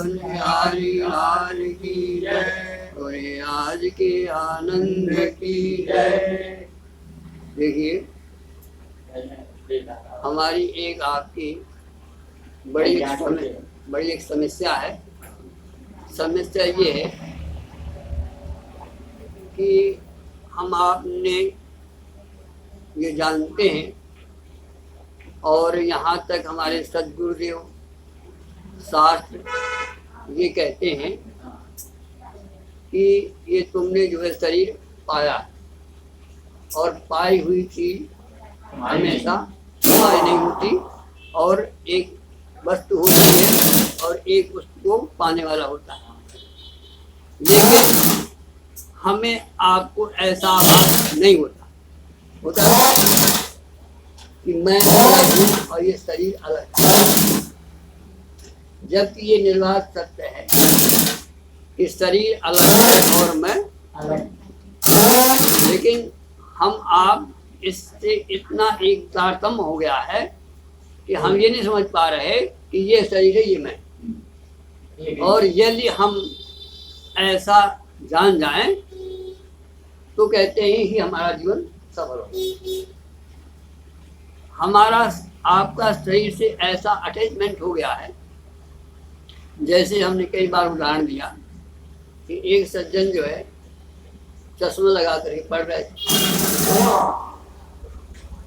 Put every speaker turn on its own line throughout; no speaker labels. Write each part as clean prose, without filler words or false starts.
बनिहारी लाल की जय, और आज के आनंद की जय। देखिए, हमारी एक आपकी बड़ी एक समस्या है। समस्या ये है कि हम आपने ये जानते हैं और यहाँ तक हमारे सद्गुरुदेव शास्त्र ये कहते हैं कि ये तुमने जो है शरीर पाया और पाई हुई चीज हमेशा समाय नहीं होती, और एक वस्तु होती है और एक उसको पाने वाला होता है। लेकिन हमें आपको ऐसा आभास नहीं होता है कि मैं अलग हूँ और ये शरीर अलग है, जबकि ये निर्वात सत्य है कि शरीर अलग है और मैं अलग। लेकिन हम आप इससे इतना एक तारतम्य हो गया है कि हम ये नहीं समझ पा रहे कि ये शरीर है, ये मैं। और यदि हम ऐसा जान जाएं तो कहते हैं कि हमारा जीवन सफल हो। हमारा आपका शरीर से ऐसा अटैचमेंट हो गया है, जैसे हमने कई बार उदाहरण दिया कि एक सज्जन जो है चश्मा लगा करके पढ़ रहे थे,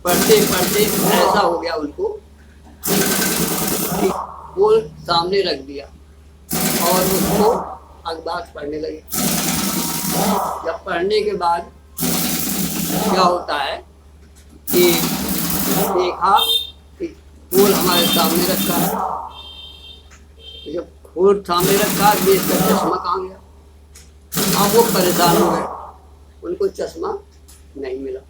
पढ़ते पढ़ते ऐसा हो गया उनको कि बोल सामने रख दिया और उसको अखबार पढ़ने लगे। जब पढ़ने के बाद क्या होता है कि देखा कि फूल हमारे सामने रखा है। जब फूल सामने रखा तो इसका चश्मा कहाँ गया? अब वो परेशान हो गए, उनको चश्मा नहीं मिला।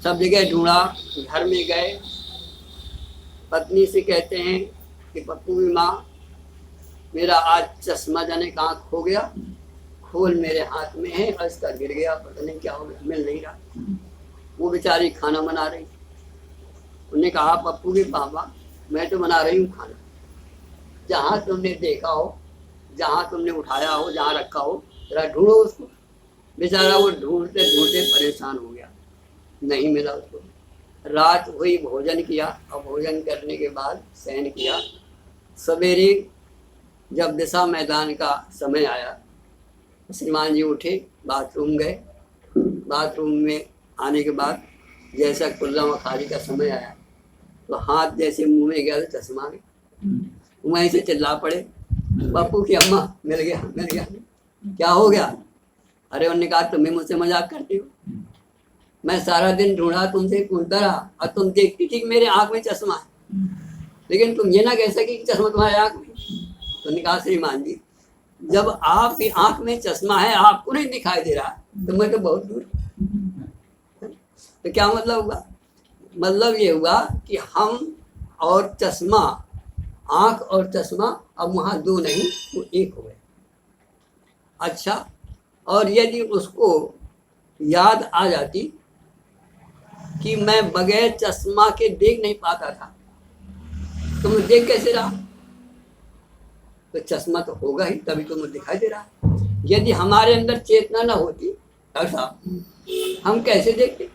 सब जगह ढूंढा, घर में गए, पत्नी से कहते हैं कि पप्पू की माँ, मेरा आज चश्मा जाने कहाँ खो गया, खोल मेरे हाथ में है और इसका गिर गया, पता नहीं क्या हो गया, मिल नहीं रहा। वो बेचारी खाना बना रही, उन्होंने कहा पप्पू के पापा मैं तो बना रही हूँ खाना, जहाँ तुमने देखा हो, जहाँ तुमने उठाया हो, जहाँ रखा हो, जरा ढूंढो उसको। बेचारा वो ढूंढते ढूंढते परेशान हो गया, नहीं मिला उसको। रात हुई, भोजन किया और भोजन करने के बाद शयन किया। सवेरे जब दिशा मैदान का समय आया, श्रीमान जी उठे, बाथरूम गए। बाथरूम में आने के बाद जैसा कुल्ला मखारी का समय आया तो हाथ जैसे मुंह में गया तो चश्मा गया। वहीं से चिल्ला पड़े, पप्पू की अम्मा मिल गया, मिल गया। क्या हो गया? अरे उन्होंने कहा तुम्हें मुझसे मजाक करती हो, मैं सारा दिन ढूंढा, तुमसे पूछता रहा और तुम देखती थी कि मेरे आंख में चश्मा है, लेकिन तुम ये ना कह सकी कि चश्मा तुम्हारे आंख में। तो कहा श्रीमान जी, जब आपकी आंख में चश्मा है, आपको नहीं दिखाई दे रहा, तो मैं तो बहुत दूर। तो क्या मतलब हुआ? मतलब ये हुआ कि हम और चश्मा, आंख और चश्मा अब वहां दो नहीं, वो एक हो गए। अच्छा, और यदि उसको याद आ जाती कि मैं बगैर चश्मा के देख नहीं पाता था, तो मैं देख कैसे रहा? तो चश्मा तो होगा ही, तभी तो मुझे दिखाई दे रहा है। यदि हमारे अंदर चेतना न होती, ऐसा हम कैसे देखते?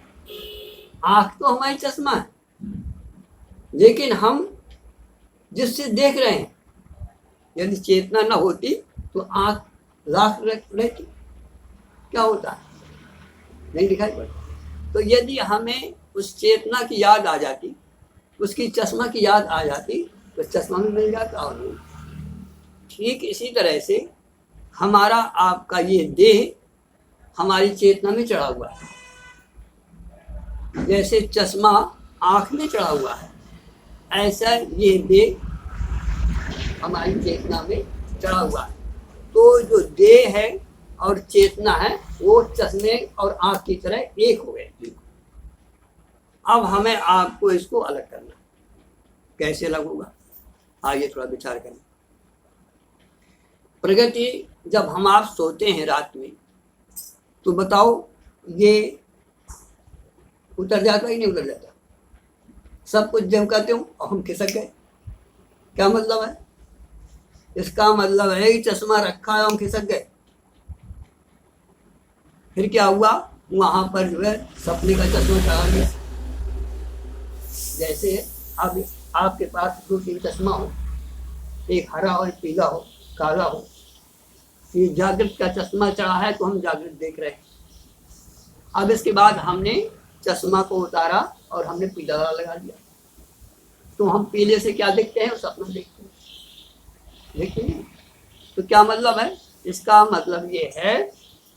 आंख तो हमारी चश्मा है, लेकिन हम जिससे देख रहे हैं, यदि चेतना न होती तो आंख लाख रहती, क्या होता है? नहीं दिखाई पड़ता। तो यदि हमें उस चेतना की याद आ जाती, उसकी चश्मा की याद आ जाती, तो चश्मा भी मिल जाता। और ठीक इसी तरह से हमारा आपका ये देह हमारी चेतना में चढ़ा हुआ है, जैसे चश्मा आँख में चढ़ा हुआ है, ऐसा ये देह हमारी चेतना में चढ़ा हुआ है। तो जो देह है और चेतना है वो चश्मे और आँख की तरह एक हो गए। अब हमें आपको इसको अलग करना, कैसे अलग होगा? आइए थोड़ा विचार करें। प्रगति, जब हम आप सोते हैं रात में, तो बताओ ये उतर जाता ही नहीं उतर जाता? सब कुछ जम कहते हो और हम खिसक गए, क्या मतलब है? इसका मतलब है कि चश्मा रखा है, हम खिसक गए। फिर क्या हुआ, वहां पर जो है सपने का चश्मा चढ़ा गया। जैसे अब आपके पास 2-3 चश्मा हो, एक हरा और पीला हो, काला हो, ये जागृत का चश्मा चढ़ा है तो हम जागृत देख रहे हैं। अब इसके बाद हमने चश्मा को उतारा और हमने पीला वाला लगा दिया, तो हम पीले से क्या देखते हैं, सपना देखते हैं, देखते हैं। तो क्या मतलब है, इसका मतलब ये है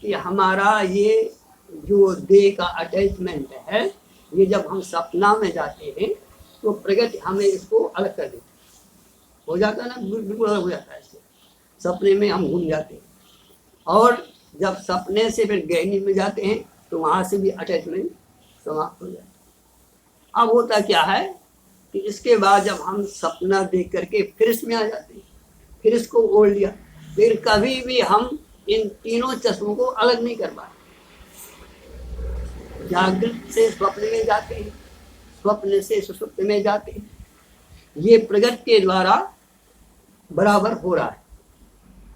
कि हमारा ये जो देह का अटैचमेंट है, ये जब हम सपना में जाते हैं तो प्रगति हमें इसको अलग कर देती है, हो जाता है ना, बिल्कुल अलग हो जाता है इससे। सपने में हम घूम जाते हैं, और जब सपने से फिर गहरी में जाते हैं तो वहाँ से भी अटैचमेंट समाप्त हो जाता है। अब होता क्या है कि इसके बाद जब हम सपना देख करके फिर इसमें आ जाते हैं, फिर इसको ओढ़ लिया, फिर कभी भी हम इन तीनों चश्मों को अलग नहीं कर पाते। जागृत से स्वप्न में जाते हैं, स्वप्न से सुषुप्त में जाते हैं, ये प्रगति के द्वारा बराबर हो रहा है।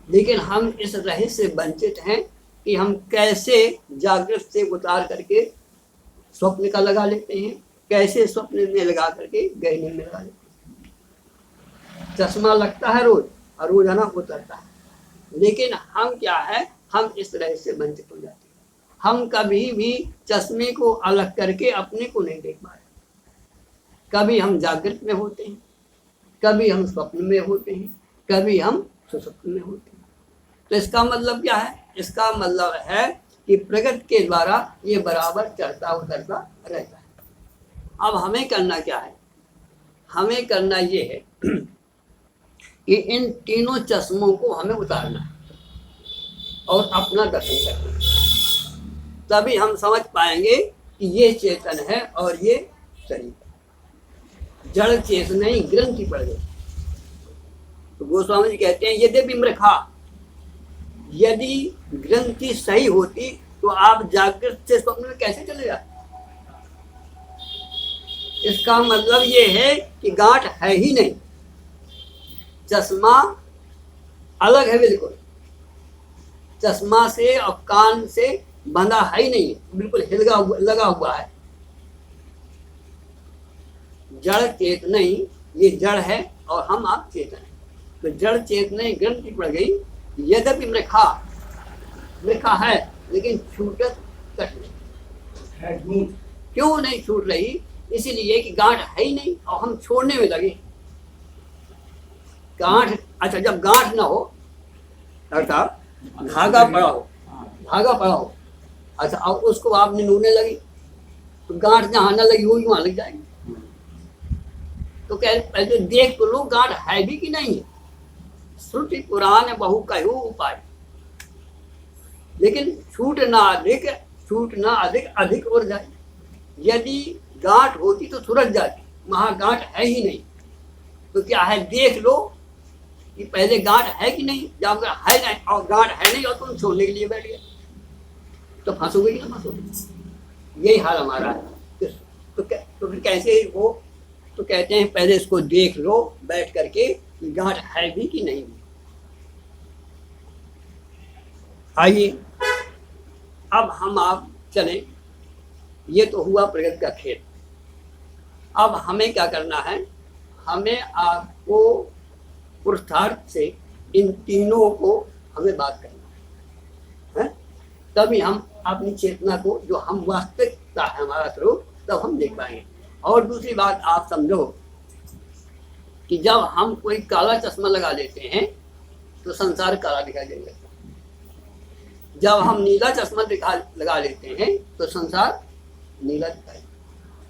लेकिन हम इस रहस्य से वंचित हैं कि हम कैसे जागृत से उतार करके स्वप्न का लगा लेते हैं, कैसे स्वप्न में लगा करके गहरे में लगा लेते हैं। चश्मा लगता है रोज और रोजाना उतरता है, लेकिन हम क्या है, हम इस रहस्य से वंचित हो जाते हैं। हम कभी भी चश्मे को अलग करके अपने को नहीं देख पाए। कभी हम जागृत में होते हैं, कभी हम स्वप्न में होते हैं, कभी हम सुषुप्त में होते हैं। तो इसका मतलब क्या है, इसका मतलब है कि प्रगति के द्वारा ये बराबर चढ़ता उतरता रहता है। अब हमें करना क्या है, हमें करना ये है कि इन तीनों चश्मों को हमें उतारना है और अपना दर्शन करना है। तभी हम समझ पाएंगे कि ये चेतन है और ये शरीर। जड़ चेतन ही ग्रंथि पड़ गई। तो गोस्वामी जी कहते हैं, यद्यपि मृखा, यदि ग्रंथि सही होती तो आप जागृत से स्वप्न में कैसे चले जाते। इसका मतलब ये है कि गांठ है ही नहीं, चश्मा अलग है बिल्कुल, चश्मा से और कान से बंधा है ही नहीं, बिल्कुल लगा हुआ है। जड़ चेतन ही, ये जड़ है और हम आप चेतन है। तो जड़ चेतन ग्रंथि पड़ गई। यद्यपि मृखा, मृखा है लेकिन छूटत कट नहीं। क्यों नहीं छूट रही, इसीलिए कि गांठ है ही नहीं और हम छोड़ने में लगे। गांठ, अच्छा जब गांठ ना हो, अर्थात धागा पड़ा हो, धागा पड़ा हो, अच्छा अब उसको आप निनूने लगी तो गांठ जहाँ न लगी हुई वहां लग जाएगी। तो कह पहले देख तो लो गांठ है भी कि नहीं है। श्रुति पुराण बहु कहू उपाय, लेकिन छूट ना अधिक अधिक और जाए। यदि गांठ होती तो सुरझ जाती, वहां गांठ है ही नहीं। तो क्या है, देख लो कि पहले गांठ है कि नहीं। जब है नहीं और गांठ है नहीं और तुम छोड़ने के लिए बैठ गए तो फंसोगे ना फंसोगे। यही हाल हमारा है। तो फिर कैसे वो, तो कहते हैं पहले इसको देख लो बैठ करके कि गांठ है भी कि नहीं। आइए अब हम आप चलें, ये तो हुआ प्रगति का खेल। अब हमें क्या करना है, हमें आपको पुरुषार्थ से इन तीनों को हमें बात करना है, तभी हम अपनी चेतना को, जो हम वास्तविकता है हमारा स्वरूप, तब हम देख पाएंगे। और दूसरी बात आप समझो कि जब हम कोई काला चश्मा लगा लेते हैं तो संसार काला दिखाई देगा। जब हम नीला चश्मा लगा लेते हैं तो संसार नीला दिखाई।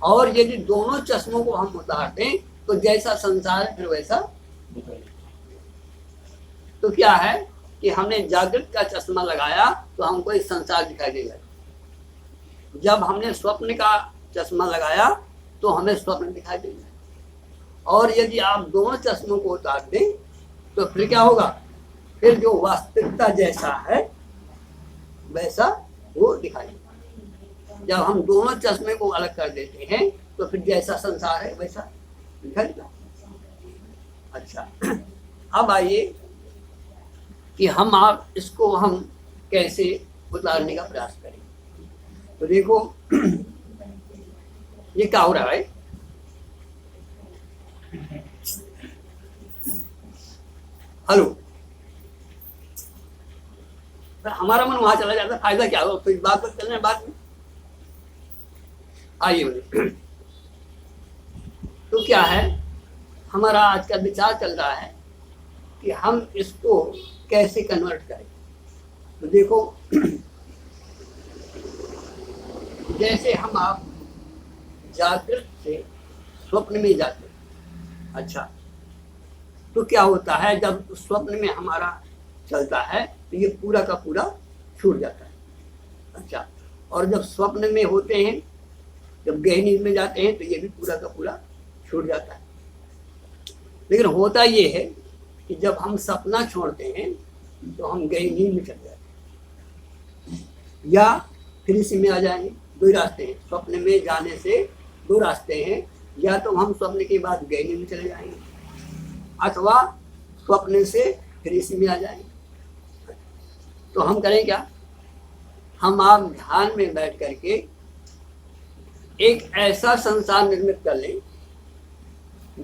और यदि दोनों चश्मों को हम उतार दें तो जैसा संसार है फिर वैसा। तो क्या है कि हमने जागृत का चश्मा लगाया तो हमको इस संसार दिखाई देगा। जब हमने स्वप्न का चश्मा लगाया तो हमें स्वप्न दिखाई देगा। और यदि आप दोनों चश्मों को उतार दें तो फिर क्या होगा, फिर जो वास्तविकता जैसा है वैसा वो दिखाई देगा। जब हम दोनों चश्मे को अलग कर देते हैं तो फिर जैसा संसार है वैसा दिखाई देगा। अच्छा, अब आइए कि हम आप इसको हम कैसे उतारने का प्रयास करें। तो देखो ये क्या हो रहा है, हेलो, हमारा मन वहां चला जाता, फायदा क्या हो, तो बात कर लें बाद में। आइए बोले, तो क्या है, हमारा आज का विचार चल रहा है कि हम इसको कैसे कन्वर्ट करें। तो देखो जैसे हम आप जागृत से स्वप्न में जाते हैं, अच्छा, तो क्या होता है जब स्वप्न में हमारा चलता है तो ये पूरा का पूरा छूट जाता है। अच्छा, और जब स्वप्न में होते हैं, जब गहरी नींद में जाते हैं तो ये भी पूरा का पूरा छूट जाता है। लेकिन होता ये है कि जब हम सपना छोड़ते हैं तो हम गहरी नींद में चले जाते हैं या फिर इसी में आ जाएंगे। दो ही रास्ते हैं, स्वप्न में जाने से दो रास्ते हैं, या तो हम स्वप्न के बाद गहरी नींद में चले जाएंगे अथवा स्वप्न से फिर इसी में आ जाएंगे। तो हम करें क्या, हम आप ध्यान में बैठ करके एक ऐसा संसार निर्मित कर लें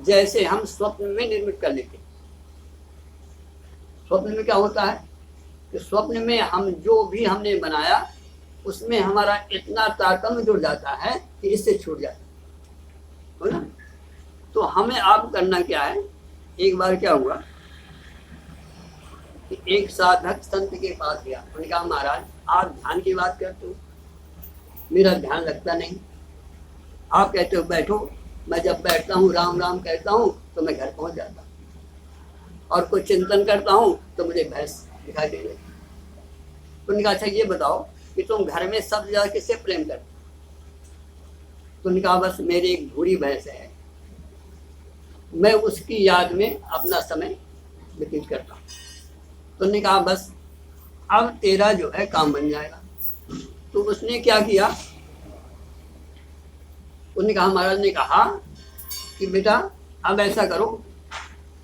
जैसे हम स्वप्न में निर्मित कर लेते। स्वप्न में क्या होता है कि स्वप्न में हम जो भी हमने बनाया उसमें हमारा इतना तारतम्य जुड़ जाता है कि इससे छूट जाता है ना। तो हमें आप करना क्या है, एक बार क्या हुआ कि एक साधक संत के पास गया, उन्होंने कहा महाराज आप ध्यान की बात करते हो, मेरा ध्यान लगता नहीं, आप कहते हो बैठो, मैं जब बैठता हूँ राम राम कहता हूँ तो मैं घर पहुंच जाता हूँ, और कुछ चिंतन करता हूँ तो मुझे भैंस दिखाई दे रही। तो उन्होंने कहा अच्छा ये बताओ कि तुम घर में सबसे ज्यादा किससे प्रेम करते हो। तो उन्होंने कहा बस मेरी एक भूरी भैंस है, मैं उसकी याद में अपना समय व्यतीत करता हूँ। तो उन्होंने कहा बस अब तेरा जो है काम बन जाएगा। तो उसने क्या किया, उन्होंने कहा महाराज ने कहा कि बेटा अब ऐसा करो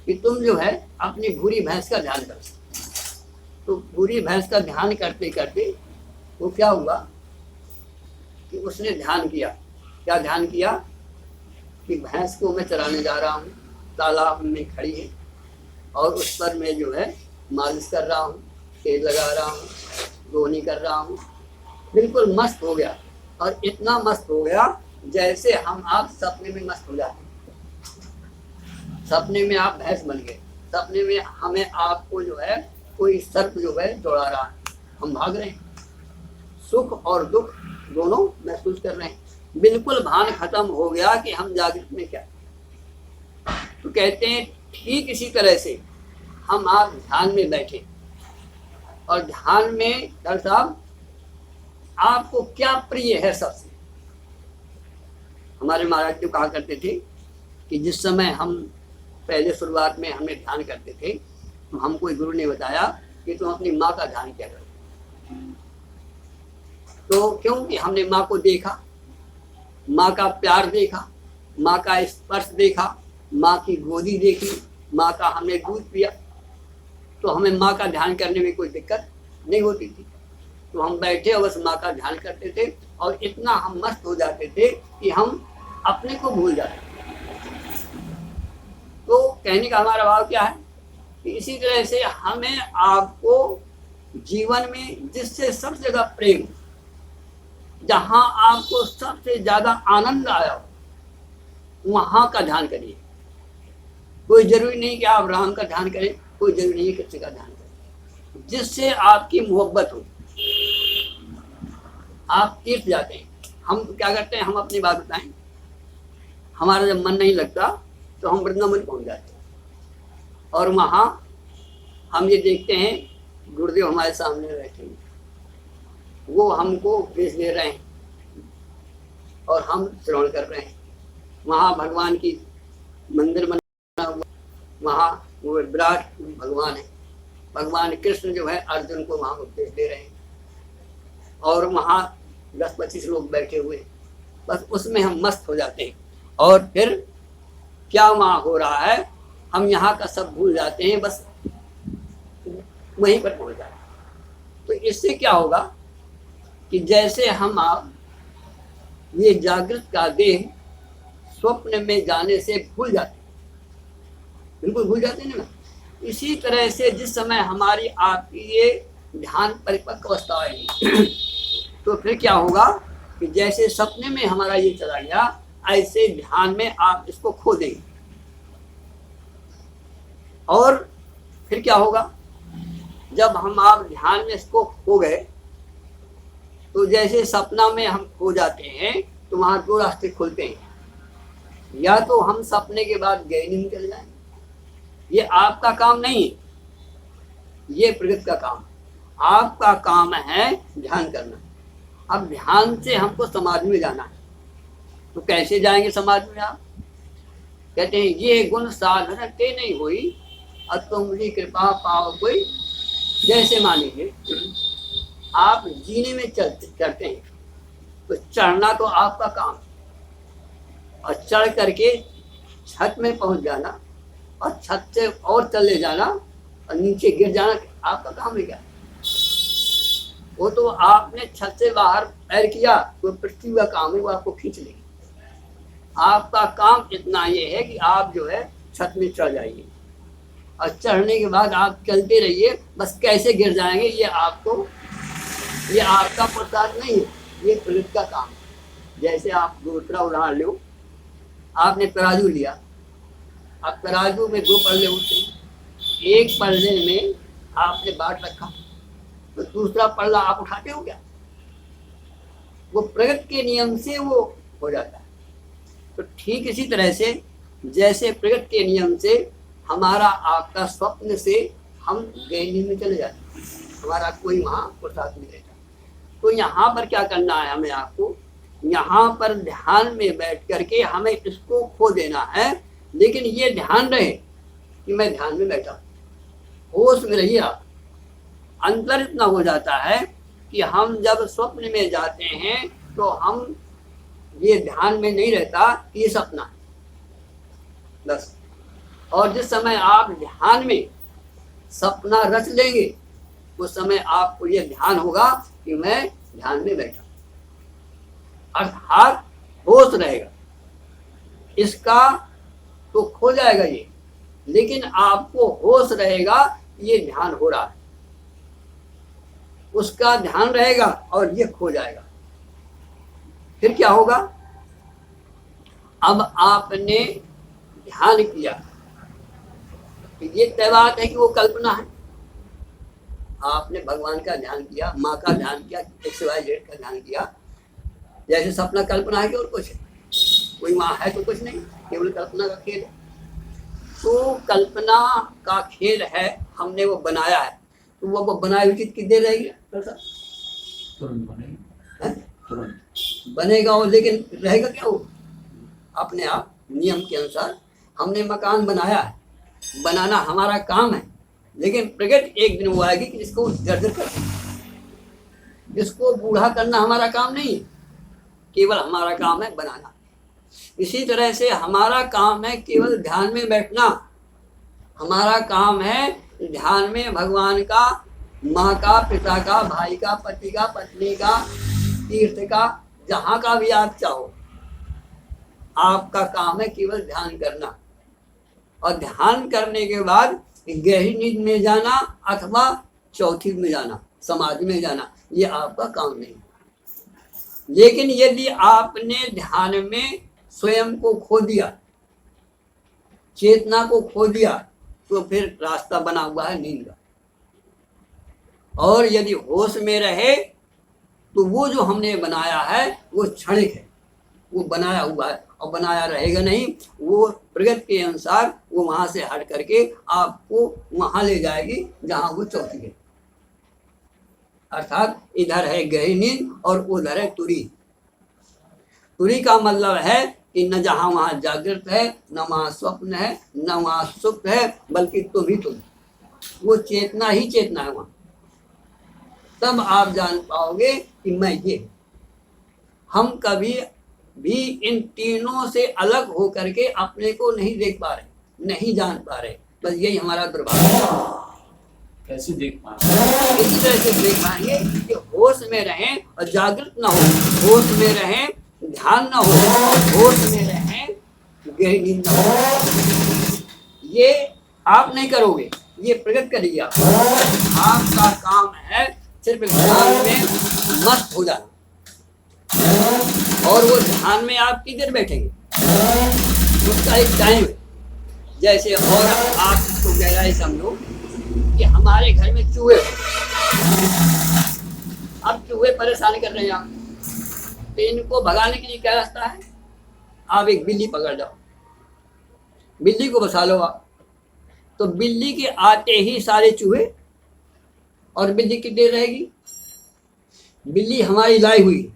कि तुम जो है अपनी भूरी भैंस का ध्यान करो। तो भूरी भैंस का ध्यान करते करते वो क्या हुआ कि उसने ध्यान किया, क्या ध्यान किया कि भैंस को मैं चराने जा रहा हूँ, तालाब में खड़ी है और उस पर मैं जो है मालिश कर रहा हूँ, तेल लगा रहा हूँ, रोनी कर रहा हूँ, बिल्कुल मस्त हो गया। और इतना मस्त हो गया जैसे हम आप सपने में मस्त हो जाते हैं। सपने में आप भैंस बन गए, सपने में हमें आपको जो है कोई सर्प जो है दौड़ा रहा है, हम भाग रहे हैं, सुख और दुख दोनों महसूस कर रहे हैं, बिल्कुल भान खत्म हो गया कि हम जागृत में क्या। तो कहते हैं ठीक इसी तरह से हम आप ध्यान में बैठे और ध्यान में डॉक्टर साहब आपको क्या प्रिय है सबसे। हमारे महाराज जो कहा करते थे कि जिस समय हम पहले शुरुआत में हमें ध्यान करते थे तो हमको एक गुरु ने बताया कि तुम अपनी माँ का ध्यान किया करो। तो क्योंकि हमने माँ को देखा, माँ का प्यार देखा, माँ का स्पर्श देखा, माँ की गोदी देखी, माँ का हमने दूध पिया, तो हमें माँ का ध्यान करने में कोई दिक्कत नहीं होती थी। तो हम बैठे और बस माँ का ध्यान करते थे और इतना हम मस्त हो जाते थे कि हम अपने को भूल जाते थे। तो कहने का हमारा भाव क्या है कि इसी तरह से हमें आपको जीवन में जिससे सबसे ज्यादा प्रेम, जहां आपको सबसे ज्यादा आनंद आया हो वहां का ध्यान करिए। कोई जरूरी नहीं कि आप राम का ध्यान करें, कोई जरूरी नहीं कृष्ण का ध्यान करें, जिससे आपकी मोहब्बत हो। आप तीर्थ जाते हैं, हम क्या करते हैं, हम अपनी बात बताएं, हमारा जब मन नहीं लगता तो हम वृंदावन पहुंच जाते हैं और वहां हम ये देखते हैं गुरुदेव हमारे सामने बैठे हैं, वो हमको उपदेश दे रहे हैं और हम श्रवण कर रहे हैं। वहाँ भगवान की मंदिर बना हुआ, वहाँ वो विराट भगवान है, भगवान कृष्ण जो है अर्जुन को वहाँ उपदेश दे रहे हैं और वहाँ 10-25 लोग बैठे हुए, बस उसमें हम मस्त हो जाते हैं। और फिर क्या वहाँ हो रहा है, हम यहाँ का सब भूल जाते हैं, बस वहीं पर पहुंच जाए। तो इससे क्या होगा कि जैसे हम आप ये जागृत का देह स्वप्न में जाने से भूल जाते, बिल्कुल भूल जाते हैं ना। इसी तरह से जिस समय हमारी आपकी ये ध्यान परिपक्व अवस्था आएगी तो फिर क्या होगा कि जैसे सपने में हमारा ये चला गया, ऐसे ध्यान में आप इसको खो देंगे। और फिर क्या होगा, जब हम आप ध्यान में इसको खो गए तो जैसे सपना में हम खो जाते हैं तो वहां दो रास्ते खुलते हैं। या तो हम सपने के बाद गहरी में चले जाएंगे, ये आपका काम नहीं है, ये प्रगति का काम। आपका काम है ध्यान करना। अब ध्यान से हमको समाधि में जाना है, तो कैसे जाएंगे समाधि में आप? कहते हैं ये गुण साधन ते नहीं हुई, अब तो मुझे कृपा पाओ कोई। जैसे मान लीजिए आप जीने में चढ़ते हैं, तो चढ़ना तो आपका काम, और चढ़ करके छत में पहुंच जाना और छत से और चले जाना और नीचे गिर जाना आपका काम है क्या? वो तो आपने छत से बाहर पैर किया, वो पृथ्वी का काम है, वो आपको खींच लेगी। आपका काम इतना ये है कि आप जो है छत में चढ़ जाइए, और चढ़ने के बाद आप चलते रहिए। बस कैसे गिर जाएंगे ये आपका प्रसाद नहीं है, ये प्रगति का काम है। जैसे आप दूसरा उदाहरण लो, आपने तराजू लिया, अब तराजू में दो पल्ले होते हैं, एक पल्ले में आपने बांट रखा तो दूसरा पल्ला आप उठाते हो क्या? वो प्रगति के नियम से वो हो जाता है। तो ठीक इसी तरह से जैसे प्रगति के नियम से हमारा आपका स्वप्न से हम गहरी में चले जाते हैं, हमारा कोई वहाँ प्रसाद नहीं रहता। तो यहाँ पर क्या करना है हमें, आपको यहाँ पर ध्यान में बैठ करके हमें इसको खो देना है। लेकिन ये ध्यान रहे कि मैं ध्यान में बैठा, होश में रहिए आप। अंतर इतना हो जाता है कि हम जब स्वप्न में जाते हैं तो हम ये ध्यान में नहीं रहता कि ये सपना है बस। और जिस समय आप ध्यान में सपना रच लेंगे उस समय आपको ये ध्यान होगा कि मैं ध्यान में बैठा, अर्थात होश रहेगा। इसका तो खो जाएगा ये, लेकिन आपको होश रहेगा ये ध्यान हो रहा है, उसका ध्यान रहेगा और ये खो जाएगा। फिर क्या होगा, अब आपने ध्यान किया, ये तय बात है कि वो कल्पना है। आपने भगवान का ध्यान किया, माँ का ध्यान किया, XYZ का ध्यान किया, जैसे सपना कल्पना है कि और कुछ है, कोई माँ है तो कुछ नहीं, केवल कल्पना का खेल है। तो कल्पना का खेल है, हमने वो बनाया है, तो वो बनाई हुई चीज कितनी रहेगी? तुरंत बनेगा वो, लेकिन रहेगा क्या वो? अपने आप नियम के अनुसार हमने मकान बनाया है, बनाना हमारा काम है, लेकिन प्रगति एक दिन वो आएगी कि इसको जर्जर कर, इसको बूढ़ा करना हमारा काम नहीं है, केवल हमारा काम है बनाना। इसी तरह से हमारा काम है केवल ध्यान में बैठना, हमारा काम है ध्यान में भगवान का, माँ का, पिता का, भाई का, पति का, पत्नी का, तीर्थ का, जहाँ का भी आप चाहो, आपका काम है केवल ध्यान करना। और ध्यान करने के बाद गहरी नींद में जाना अथवा चौथी में जाना, समाधि में जाना, ये आपका काम नहीं। लेकिन यदि आपने ध्यान में स्वयं को खो दिया, चेतना को खो दिया, तो फिर रास्ता बना हुआ है नींद का। और यदि होश में रहे तो वो जो हमने बनाया है वो क्षणिक है, वो बनाया हुआ है और बनाया रहेगा नहीं। वो प्रगति के अनुसार वो वहां से हट करके आपको वहां ले जाएगी जहां वो चौथी है। अर्थात इधर है गहरी नींद और उधर है तुरी। तुरी का मतलब है कि न जहां वहां जागृत है, न वहां स्वप्न है, न वहां सुख है, बल्कि तुम ही तुम, वो चेतना ही चेतना है वहां। तब आप जान पाओगे कि मैं ये। हम कभी भी इन तीनों से अलग हो करके अपने को नहीं देख पा रहे, नहीं जान पा रहे, बस यही हमारा दुर्भाग्य है।
कैसे देख पाएंगे?
इसी तरह से देख पाएंगे कि होश में रहें और जागृत ना हो, होश में रहें ध्यान ना हो, होश में रहें गहरी नींद ना हो। ये आप नहीं करोगे, ये प्रगट करिए। आपका काम है सिर्फ ध्यान में मस्त हो जाना। और वो ध्यान में आप किधर बैठेंगे, उसका एक टाइम है। जैसे और आप इसको गहराई समझो कि हमारे घर में चूहे, अब चूहे परेशान कर रहे हैं आप, तो इनको भगाने के लिए क्या रास्ता है? आप एक बिल्ली पकड़ जाओ, बिल्ली को बसा लो आप, तो बिल्ली के आते ही सारे चूहे, और बिल्ली कितनी देर रहेगी? बिल्ली हमारी लाई हुई है,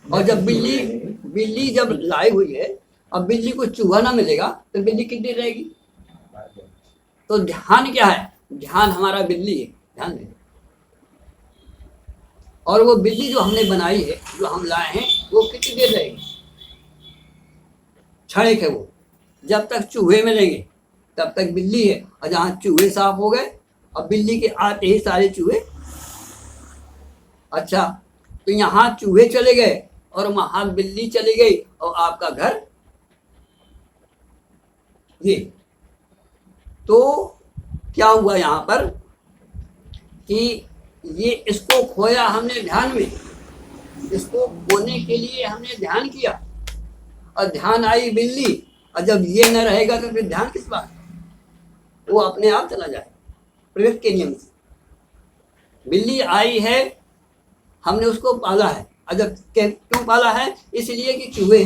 और जब बिल्ली जब लाई हुई है, अब बिल्ली को चूहा ना मिलेगा तो बिल्ली कितनी देर रहेगी? तो ध्यान क्या है? ध्यान हमारा बिल्ली है, ध्यान दें। और वो बिल्ली जो हमने बनाई है, जो हम लाए हैं, वो कितनी देर रहेगी? क्षणिक है वो। जब तक चूहे मिलेंगे तब तक बिल्ली है, और जहाँ चूहे साफ हो गए, अब बिल्ली के आते ही सारे चूहे। अच्छा, तो यहाँ चूहे चले गए और वहां बिल्ली चली गई, और आपका घर ये। तो क्या हुआ यहाँ पर कि ये इसको खोया हमने ध्यान में, इसको खोने के लिए हमने ध्यान किया, और ध्यान आई बिल्ली, और जब ये न रहेगा तो फिर ध्यान किस बात? वो अपने आप चला जाए प्रकृति के नियम से। बिल्ली आई है, हमने उसको पाला है, और जब क्यों पाला है? इसलिए कि चूहे।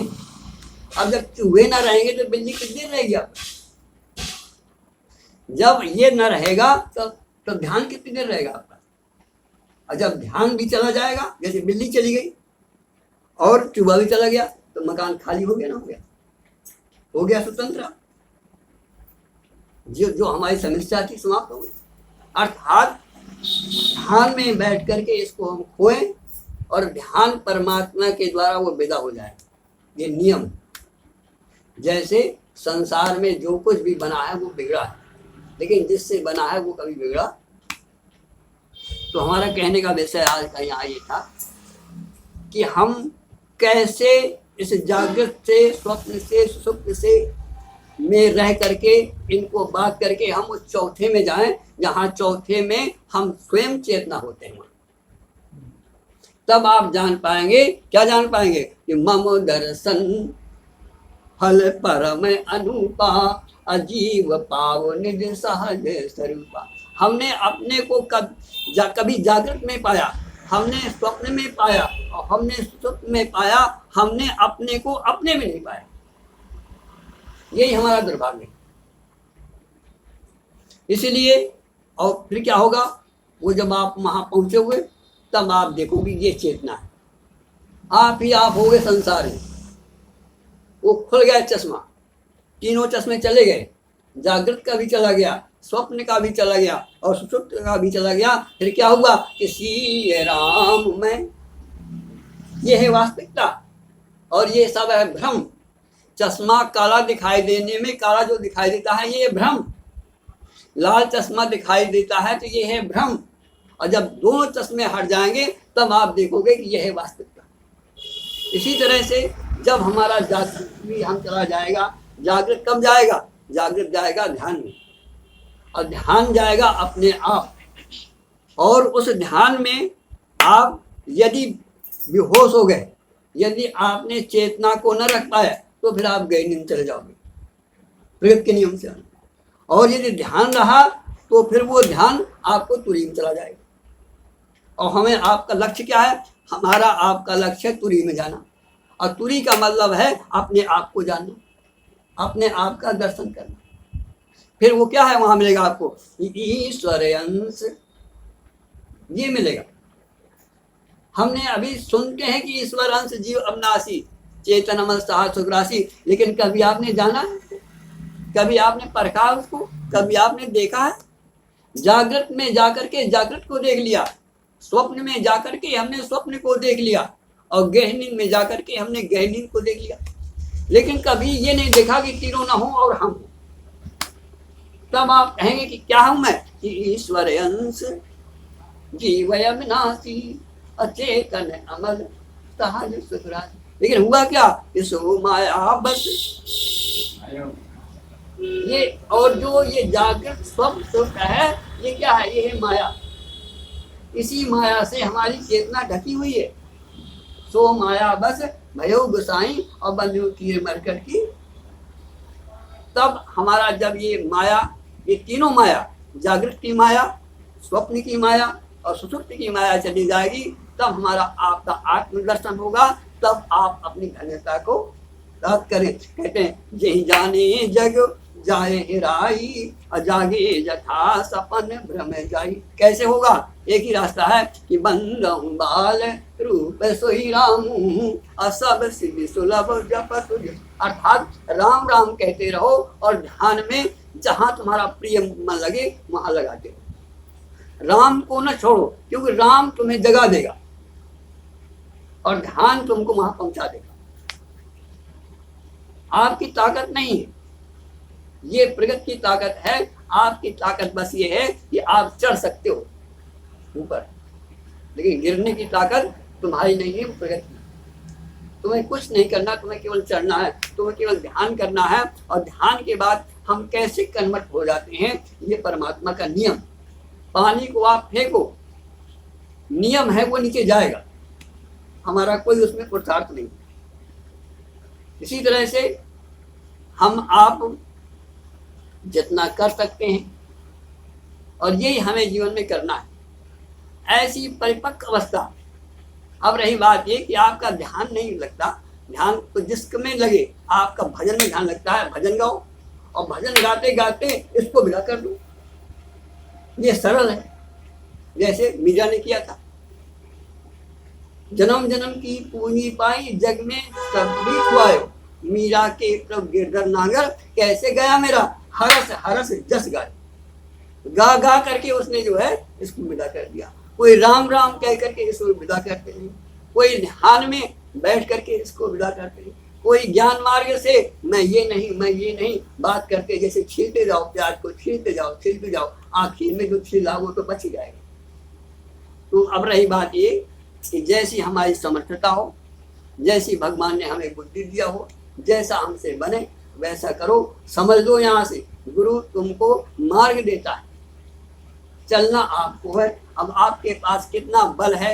अब जब चूहे ना रहेंगे तो बिल्ली कितनी देर रहेगी आप? जब ये न रहेगा तो ध्यान कितनी देर रहेगा आपका? और जब ध्यान भी चला जाएगा, जैसे बिल्ली चली गई और चूहा भी चला गया, तो मकान खाली हो गया ना? हो गया स्वतंत्र। जो हमारी समस्या थी समाप्त हो गई। अर्थात ध्यान में बैठ करके इसको हम खोएं, और ध्यान परमात्मा के द्वारा वो विदा हो जाए। ये नियम। जैसे संसार में जो कुछ भी बना है वो बिगड़ा है, लेकिन जिससे बना है वो कभी बिगड़ा। तो हमारा कहने का विषय आज का यहाँ ये था कि हम कैसे इस जागृत से, स्वप्न से, सुप्त से में रह करके, इनको बात करके हम उस चौथे में जाएं, जहाँ चौथे में हम स्वयं चेतना होते हैं। तब आप जान पाएंगे, क्या जान पाएंगे? कि मम दर्शन फल परम अनुपा, अजीव पाव निज सहज स्वरूपा। हमने अपने को कभी जागृत में पाया, हमने स्वप्न में पाया, और हमने सुप्त में पाया, हमने अपने को अपने में नहीं पाया। यही हमारा दुर्भाग्य है। इसलिए और फिर क्या होगा? वो जब आप वहां पहुंचे हुए, तब आप देखोगे ये चेतना है, आप ही आप हो गए संसार में। वो खुल गया चश्मा, तीनों चश्मे चले गए, जागृत का भी चला गया, स्वप्न का भी चला गया, और सुषुप्त का भी चला गया। फिर क्या हुआ कि श्री राम में, ये है वास्तविकता, और ये सब है भ्रम। चश्मा काला दिखाई देने में, काला जो दिखाई देता है ये भ्रम, लाल चश्मा दिखाई देता है तो ये है भ्रम। और जब दोनों चश्मे हट जाएंगे तब आप देखोगे कि यह है वास्तविकता। इसी तरह से जब हमारा जागृत भी हम चला जाएगा, जागृत कब जाएगा? जागृत जाएगा ध्यान में, और ध्यान जाएगा अपने आप। और उस ध्यान में आप यदि बेहोश हो गए, यदि आपने चेतना को न रख पाया, तो फिर आप गहरी नींद चले जाओगे प्रकृति के नियम से। और यदि ध्यान रहा तो फिर वो ध्यान आपको तुरी में चला जाएगा। और हमें आपका लक्ष्य क्या है? हमारा आपका लक्ष्य है तुरी में जाना, और तुरी का मतलब है अपने आप को जानना, अपने आप का दर्शन करना। फिर वो क्या है वहां मिलेगा आपको? ईश्वर अंश, ये मिलेगा। हमने अभी सुनते हैं कि ईश्वर अंश जीव अविनाशी, चेतन सुग्रासी, लेकिन कभी आपने जाना है? कभी आपने परखा उसको? कभी आपने देखा है? जागृत में जाकर के जागृत को देख लिया, स्वप्न में जाकर के हमने स्वप्न को देख लिया, और गहरी नींद में जाकर के हमने गहरी नींद को देख लिया। लेकिन कभी ये नहीं देखा कि तीनों ना हो और हम हो। तब आप कहेंगे कि क्या हूं मैं, कि ईश्वर अंश जीवय विनाशी अचेतन अमल सहज सुखराज। लेकिन हुआ क्या, सो माया बस ये, और जो ये जागृत स्वप्न सुख है ये क्या है, ये है माया। इसी माया से हमारी चेतना ढकी हुई है। सो माया बस भयो गुसाई और बंधु तीर मरकर की। तब हमारा जब ये माया, ये तीनों माया, जागृत की माया, स्वप्न की माया और सुषुप्ति की माया चली जाएगी, तब हमारा आपका आत्मदर्शन होगा। तब आप अपनी धन्यता को प्राप्त करें। कहते हैं जय जाने जग जाए हिराई अजागे जथा सपन भ्रम जाई। कैसे होगा, एक ही रास्ता है कि बंद बाल रूप सोई रामू असब सिद्धि सुलभ जप तुझ। अर्थात राम राम कहते रहो और ध्यान में जहां तुम्हारा प्रिय मन लगे वहां लगाते रहो। राम को न छोड़ो, क्योंकि राम तुम्हें जगा देगा और ध्यान तुमको वहां पहुंचा देगा। आपकी ताकत नहीं है, ये प्रगति की ताकत है। आपकी ताकत बस ये है कि आप चढ़ सकते हो ऊपर, लेकिन गिरने की ताकत तुम्हारी नहीं है, प्रगति। तुम्हें कुछ नहीं करना, तुम्हें केवल चढ़ना है, तुम्हें केवल ध्यान करना है। और ध्यान के बाद हम कैसे कर्मठ हो जाते हैं, ये परमात्मा का नियम। पानी को आप फेंको, नियम है वो नीचे जाएगा, हमारा कोई उसमें पुरुषार्थ नहीं। इसी तरह से हम आप जितना कर सकते हैं, और यही हमें जीवन में करना है, ऐसी परिपक्व अवस्था। अब रही बात ये कि आपका ध्यान नहीं लगता, ध्यान तो जिसमें लगे, आपका भजन में ध्यान लगता है, भजन गाओ, और भजन गाते गाते इसको विदा कर दो। ये सरल है, जैसे मीरा ने किया था। जन्म जन्म की पूंजी पाई जग में सब भी खुआयो, मीरा के प्रभु गिरधर नागर कैसे गया मेरा हरस हरस जस गाय। गा गा करके उसने जो है इसको विदा कर दिया। कोई राम राम कह करके इसको विदा करते हैं, कोई ध्यान में बैठ करके इसको विदा करते हैं, कोई ज्ञान मार्ग से मैं ये नहीं बात करके, जैसे छीलते जाओ प्याज को, छीलते जाओ, आखिर में जो छीला वो तो बच जाएगा। तो अब रही बात ये कि जैसी हमारी समर्थता हो, जैसी भगवान ने हमें बुद्धि दिया हो, जैसा हमसे बने वैसा करो। समझ लो यहाँ से गुरु तुमको मार्ग देता है, चलना आपको है। अब आपके पास कितना बल है,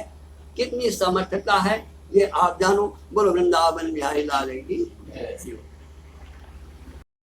कितनी समर्थता है, ये आप जानो। बोलो वृंदावन बिहारी लाल की जय।